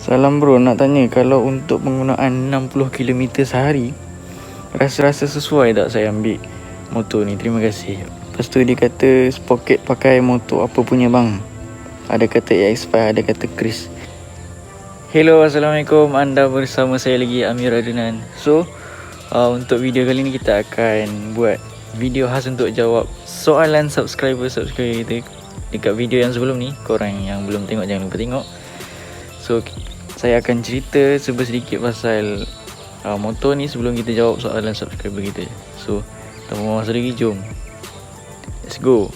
Salam bro, nak tanya kalau untuk penggunaan 60 km sehari, rasa-rasa sesuai tak saya ambil motor ni? Terima kasih. Lepas tu dia kata Spocket pakai motor apa punya bang? Ada kata AX5, ada kata Chris. Hello, Assalamualaikum. Anda bersama saya lagi, Amir Adnan. So, untuk video kali ni kita akan buat video khas untuk jawab soalan subscriber kita dekat video yang sebelum ni. Korang yang belum tengok jangan lupa tengok. So, saya akan cerita sedikit pasal motor ni sebelum kita jawab soalan subscriber kita. So, tanpa masa lagi, jom. Let's go.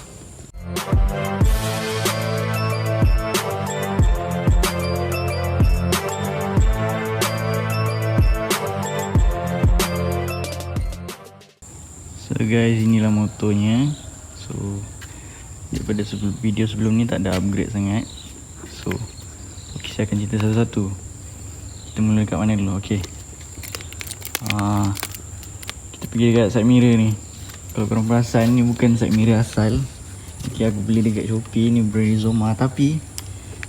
So guys, inilah motornya. So, daripada video sebelum ni tak ada upgrade sangat. So, okay, saya akan cerita satu-satu. Kita mula dekat mana dulu? Okay, kita pergi dekat side mirror ni. Kalau korang perasan, ni bukan side mirror asal. Okay, aku beli dekat Shopee. Ni brand Rizoma. Tapi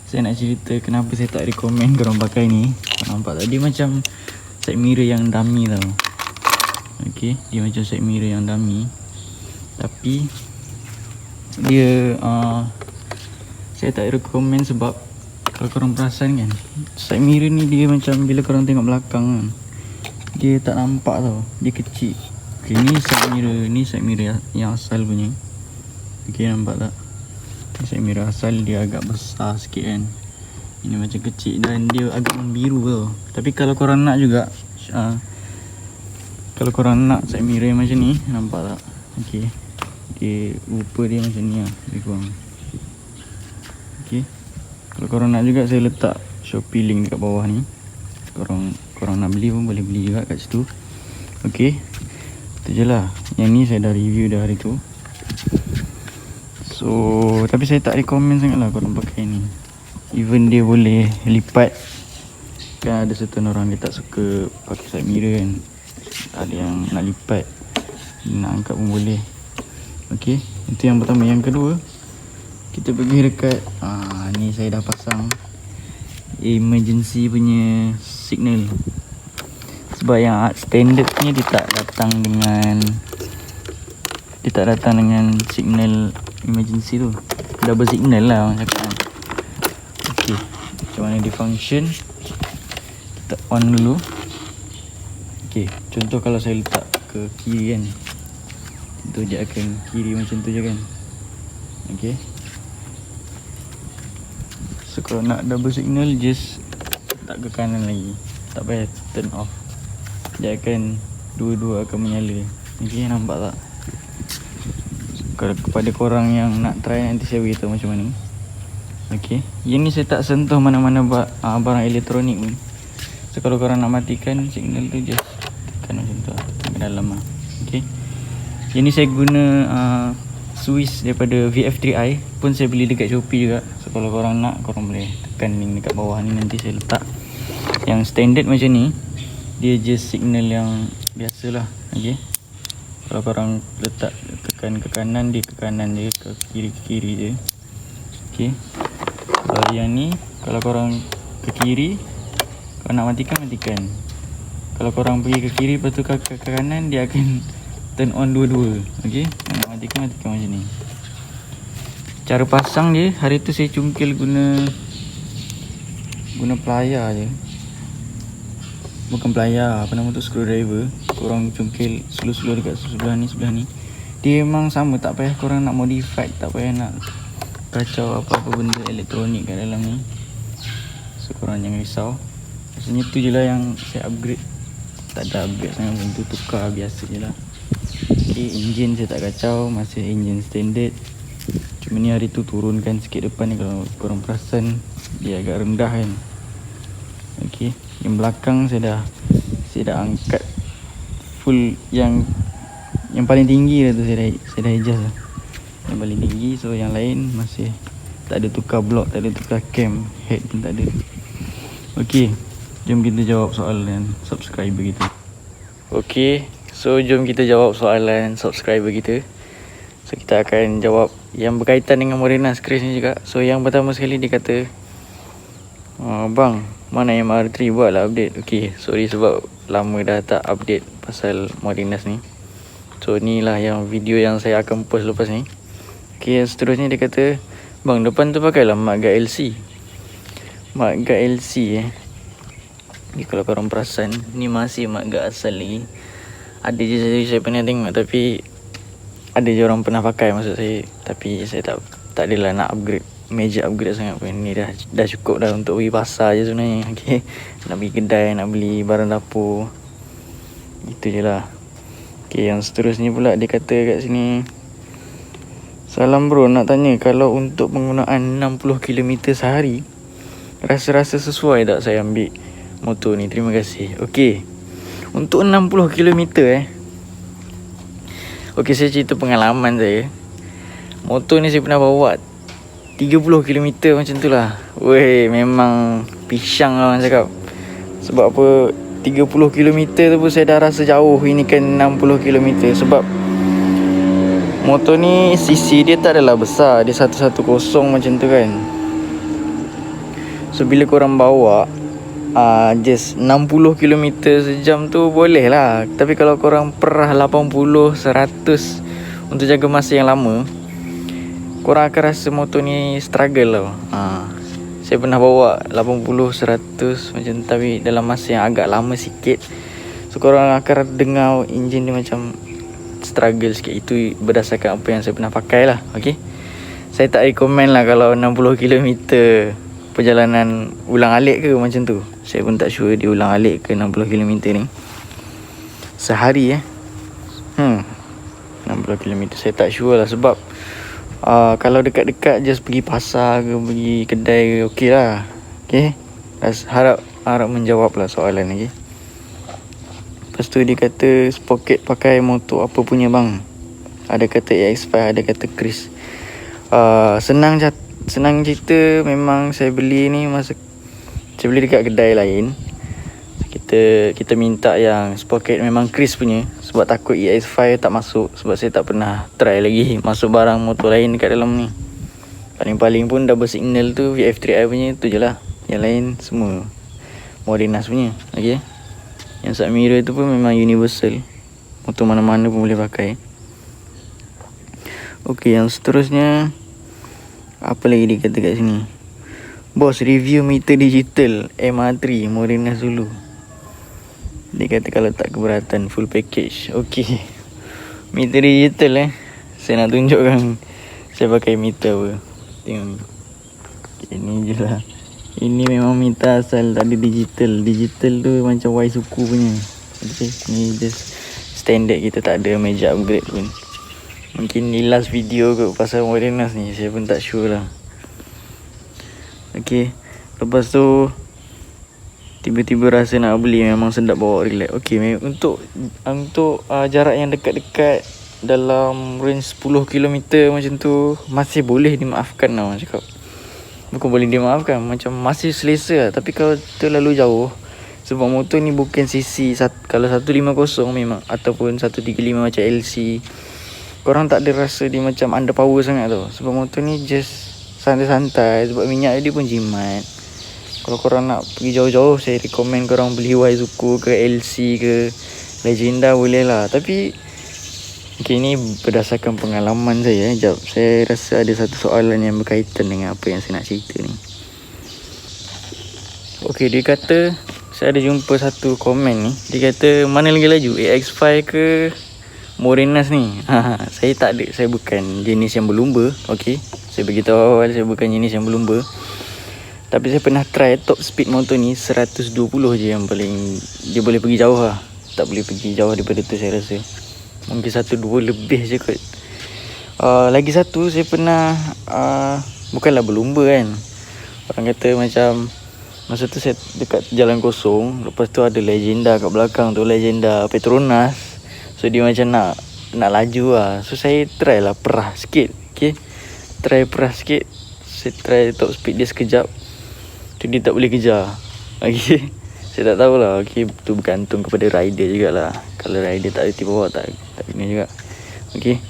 saya nak cerita kenapa saya tak recommend korang pakai ni. Korang nampak tak? Dia macam side mirror yang dummy tau. Okay, dia macam side mirror yang dummy. Tapi dia saya tak recommend sebab kalau korang perasan kan, side mirror ni dia macam bila korang tengok belakang kan, dia tak nampak tau, dia kecil. Okay, ni side mirror yang asal punya. Okay, nampak tak? Ni side mirror asal, dia agak besar sikit kan. Ini macam kecil dan dia agak membiru tau. Tapi kalau korang nak juga, kalau korang nak side mirror yang macam ni, nampak tak? Okay, dia rupa dia macam ni lah, lebih kurang. Okay, kalau korang nak juga, saya letak Shopee link dekat bawah ni. Korang nak beli pun boleh beli juga kat situ. Okay, itu je lah. Yang ni saya dah review dah hari tu. So, tapi saya tak recommend sangat lah korang pakai ni. Even dia boleh lipat. Kan ada certain orang dia tak suka pakai side mirror kan. Ada yang nak lipat, nak angkat pun boleh. Okay, itu yang pertama. Yang kedua, kita pergi dekat ni saya dah pasang emergency punya signal. Sebab yang standard punya dia tak datang dengan signal emergency tu. Double signal lah orang cakap. Okay, macam mana dia function, kita on dulu. Okay, contoh kalau saya letak ke kiri kan, tu dia akan kiri macam tu je kan. Okay, so kalau nak double signal, just tak ke kanan lagi, tak payah turn off, dia akan dua-dua akan menyala. Okay, nampak tak? Kalau kepada korang yang nak try, nanti saya beritahu macam mana. Okay, yang ni saya tak sentuh mana-mana barang elektronik pun. So kalau korang nak matikan signal tu, just tekan macam tu lah, ke dalam lah. Okay, yang ni saya guna Swiss daripada VF3i, pun saya beli dekat Shopee juga. So kalau korang nak, korang boleh tekan link dekat bawah ni, nanti saya letak. Yang standard macam ni, dia just signal yang biasa lah. Okay, kalau korang letak tekan ke kanan, dia ke kanan je, ke kiri je. Okay, kalau yang ni, kalau korang ke kiri, kalau nak matikan. Kalau korang pergi ke kiri, lepas tu ke kanan, dia akan turn on dua-dua. Okay, nak matikan macam ni. Cara pasang dia, hari tu saya cungkil guna plier je. Bukan plier, apa nama tu, screwdriver. Korang cungkil slow-slow dekat sebelah ni. Dia memang sama, tak payah korang nak modify, tak payah nak kacau apa-apa benda elektronik kat dalam ni. So korang jangan risau. Maksudnya tu je lah yang saya upgrade. Tak ada upgrade sangat pun, tu tukar biasa je lah. Okay, engine saya tak kacau, masih engine standard. Cuma ni hari tu turunkan sikit depan ni, kalau korang perasan dia agak rendah kan. Okay, yang belakang saya dah angkat full, yang paling tinggi dah tu saya dah adjust lah, yang paling tinggi. So yang lain masih tak ada tukar blok, tak ada tukar cam, head pun tak ada. Okay, jom kita jawab soalan subscriber kita. Okay, so jom kita jawab soalan subscriber kita. So kita akan jawab yang berkaitan dengan Moderna Chris ni juga. So yang pertama sekali dia kata, bang, Mana MR3 buat lah update. Okay, sorry sebab lama dah tak update pasal Morinas ni. So ni lah yang video yang saya akan post lepas ni. Okay, yang seterusnya dia kata, bang, depan tu pakailah mudguard LC. Mudguard LC ni kalau korang perasan, ni masih mudguard asal lagi. Ada je saya pernah tengok, tapi ada je orang pernah pakai maksud saya. Tapi saya tak adalah nak upgrade, major upgrade sangat pun. Ni dah cukup dah untuk pergi pasar je sebenarnya. Okay, nak pergi kedai, nak beli barang dapur, itu je lah. Okay, yang seterusnya pula dia kata kat sini, salam bro, nak tanya kalau untuk penggunaan 60km sehari, rasa sesuai tak saya ambil motor ni? Terima kasih. Okay, untuk 60km okay, saya cerita pengalaman saya. Motor ni saya pernah bawa 30km macam tu lah. Weh, memang pisang lah orang cakap. Sebab apa, 30km tu pun saya dah rasa jauh. Ini kan 60km. Sebab motor ni CC dia tak adalah besar. Dia 110 macam tu kan. So bila korang bawa just 60km sejam tu boleh lah. Tapi kalau korang perah 80, 100 untuk jaga masa yang lama, korang akan rasa motor ni struggle tau. Saya pernah bawa 80, 100 macam tu, tapi dalam masa yang agak lama sikit. So korang akan dengar enjin dia macam struggle sikit. Itu berdasarkan apa yang saya pernah pakai lah. Okay, saya tak recommend lah kalau 60km perjalanan ulang alik ke macam tu. Saya pun tak sure dia ulang alik ke 60km ni sehari 60km saya tak sure lah. Sebab kalau dekat-dekat just pergi pasar ke, pergi kedai ke, okey lah. Okay, harap menjawab lah soalan ni. Okay, lepas tu dia kata Spocket pakai motor apa punya bang? Ada kata AX5, ada kata Chris. Senang cerita, memang saya beli ni masa saya beli dekat kedai lain. Kita minta yang Spocket memang Chris punya, sebab takut EX5 tak masuk. Sebab saya tak pernah try lagi masuk barang motor lain dekat dalam ni. Paling-paling pun double signal tu VF3i punya tu je lah. Yang lain semua Morinas punya. Okay, yang side mirror tu pun memang universal, motor mana-mana pun boleh pakai. Okay, yang seterusnya apa lagi dia kata kat sini? Bos, review meter digital MR3 Morinas dulu. Dia kata kalau tak keberatan full package. Okay, meter digital saya nak tunjukkan saya pakai meter apa. Tengok ni. Okay, ni je lah. Ini memang meter asal, tak ada digital. Digital tu macam Y suku punya. Okay, ni just standard, kita tak ada major upgrade pun. Mungkin ni last video kot pasal Morinas ni, saya pun tak sure lah. Okay, lepas tu tiba-tiba rasa nak beli, memang sedap bawa relax. Okay, untuk jarak yang dekat-dekat dalam range 10km macam tu masih boleh dimaafkan lah orang cakap. Bukan boleh dimaafkan, macam masih selesa lah. Tapi kalau terlalu jauh, sebab motor ni bukan CC kalau 150 memang, ataupun 135 macam LC, korang tak ada rasa dia macam under power sangat tau. Sebab motor ni just santai-santai, sebab minyak dia pun jimat. Kalau korang nak pergi jauh-jauh, saya recommend korang beli Yzuko ke LC ke Legenda boleh lah. Tapi okay, ni berdasarkan pengalaman saya. Sekejap, saya rasa ada satu soalan yang berkaitan dengan apa yang saya nak cerita ni. Okay, dia kata, saya ada jumpa satu komen ni. Dia kata, mana lagi laju, AX5 ke Morinas ni? Saya tak ada, saya bukan jenis yang berlumba. Okay, saya beritahu awal, saya bukan jenis yang berlumba. Tapi saya pernah try top speed motor ni 120 je yang paling dia boleh pergi jauh lah. Tak boleh pergi jauh daripada tu saya rasa. Mungkin 1-2 lebih je kot. Lagi satu saya pernah bukanlah berlumba kan. Orang kata macam masa tu saya dekat jalan kosong, lepas tu ada Legenda kat belakang tu, Legenda Petronas. So dia macam nak laju lah. So saya try lah perah sikit. Okay, try perah sikit. Saya try top speed dia sekejap, tu dia tak boleh kejar. Okay, saya tak tahulah. Okay, tu bergantung kepada rider jugalah. Kalau rider tak reti bawa, tak kena juga. Okay,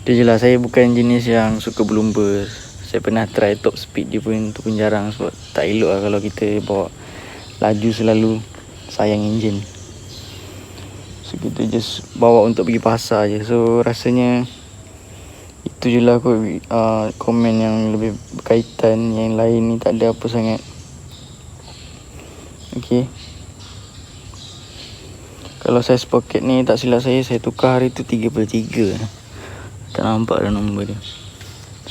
tu je lah. Saya bukan jenis yang suka berlumba. Saya pernah try top speed dia pun, tu pun jarang. Sebab tak elok lah kalau kita bawa laju selalu, sayang enjin. So kita just bawa untuk pergi pasar je. So rasanya itu je lah kot komen yang lebih berkaitan. Yang lain ni tak ada apa sangat. Okay. Kalau saiz poket ni tak silap saya tukar hari tu 33. Tak nampak dah nombor dia.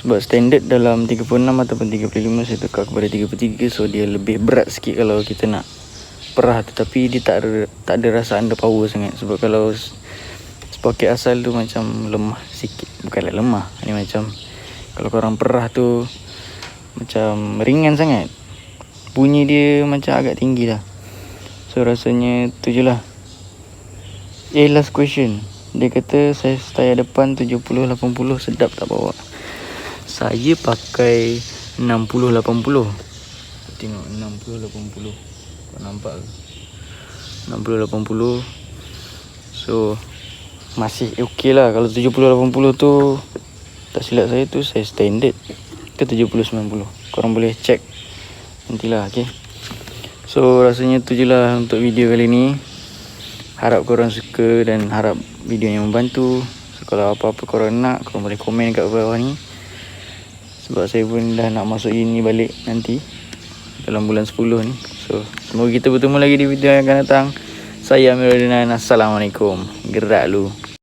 Sebab standard dalam 36 ataupun 35 saya tukar kepada 33. So dia lebih berat sikit kalau kita nak perah. Tetapi dia tak ada rasa under power sangat. Sebab kalau poket asal tu macam lemah sikit. Bukanlah lemah, ni macam kalau korang perah tu macam ringan sangat. Bunyi dia macam agak tinggi lah. So rasanya tu je lah. Last question. Dia kata saiz tayar depan 70-80 sedap tak bawa? Saya pakai 60-80. Tengok 60-80. Kau nampak ke? 60-80. So masih okey lah. Kalau 70-80 tu tak silap saya tu saiz standard ke 70-90. Korang boleh check nantilah. Okay. So rasanya tu je lah untuk video kali ni. Harap korang suka dan harap video yang membantu. So kalau apa-apa korang nak, korang boleh komen kat bawah ni. Sebab saya pun dah nak masuk uni balik nanti dalam bulan 10 ni. So semoga kita bertemu lagi di video yang akan datang. Saya Amirul Dinan. Assalamualaikum. Gerak lu.